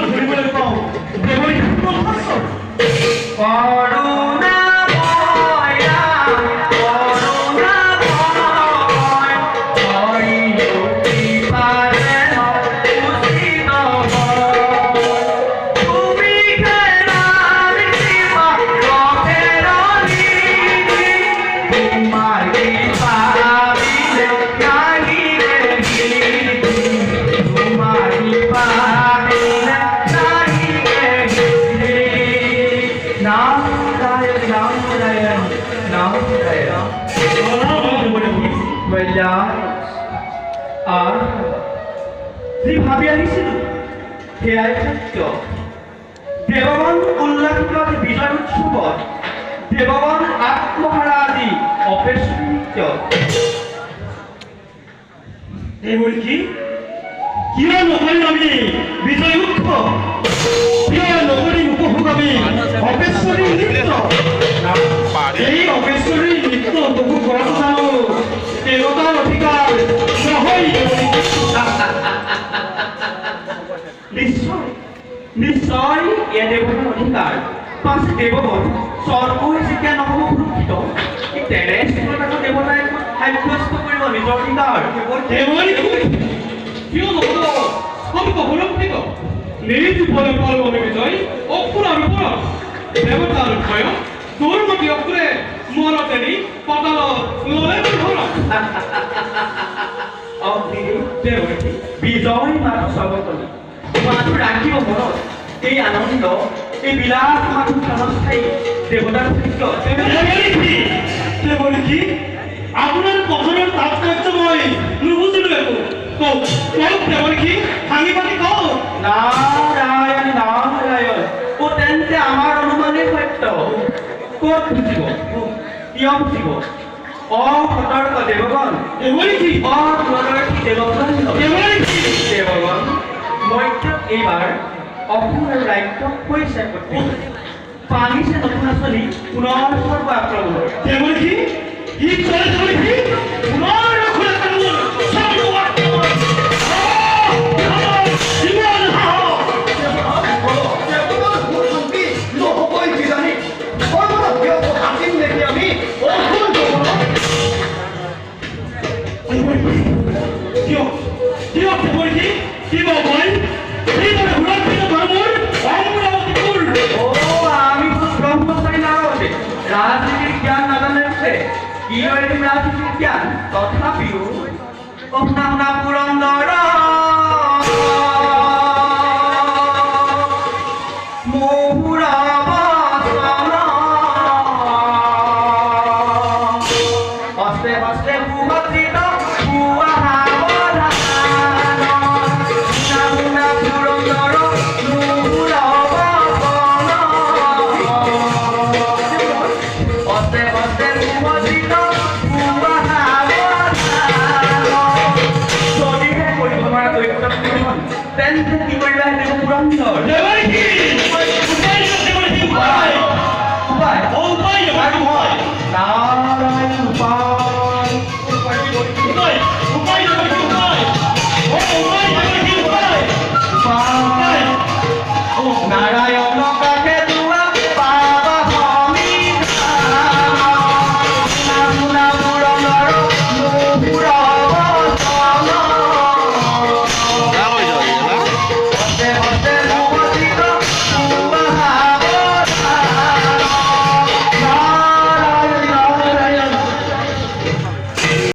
ধৰিবলৈ পাওঁ ভাবি আহিছিলো সেয়াই সত্য। দেৱগণ উল্লাসিত বিজয় উৎসৱত দেৱগণ আত্মহাৰা আদি অপেক্ষা নৃত্য। এইবোৰ কি কিয় নকৰিম আমি বিজয় উৎসৱ, কিয় নকৰিম উপভোগ আমি অপেশ্বৰী নৃত্য। এই অপেশ্বৰী নৃত্য উপভোগ কৰাটো জানো দেৱতাৰ অধিকাৰ নহয়। নিশ্চয় নিশ্চয় এয়া দেৱতাৰ অধিকাৰ। পাঁচ দেৱগণ স্বৰ্গই যেতিয়া নহ'ব সুৰক্ষিত তেনেস্থলত আকৌ দেৱতাই সাব্যস্ত কৰিব নিজৰ অধিকাৰ। কিয় নহ'ব সৰ্ব সুৰক্ষিত নিজ ফলে পালো আমি বিজয় অসুৰৰ ওপৰত দেৱতাৰ ভয় দুৰ্মতি অসুৰে মনত এৰি পাতালত ললে ঘৰত বিজয় মাথো স্বৰ্গতলী মাথো ৰাখিব মনত এই আনন্দ এই বিলাস মাথো ক্ষণস্থায়ী দেৱতাৰ সত্য। কি আপোনাৰ কথাৰ তাৎপৰ্য মই নুবুজিলো একো। কওক দেৱৰ কি ভাঙি পাতি কওক। নাৰায়ণ নাৰায়ণ ও তেন্তে আমাৰ অনুমানেই সত্য। ক'ত বুজিব কিয় বুজিব অসতৰ্ক দেৱগণ অদূৰদৰ্শী দেৱগণ দেৱগণ মধ্যত এইবাৰ অসম আৰু ৰাজ্যক কৈছে পানীছে নতুন আঁচনি পুনৰ স্বৰ্গ আক্ৰমণ দেৱৰী কি পুনৰ ৰাজনীতিৰ জ্ঞান নাজানেৰ কি ৰাজনীতিৰ জ্ঞান তথাপিও শুনা পুৰন্দৰ হস্তে হস্তে সুভদ্ৰিত কি কৰিবা পুৰন্দৰ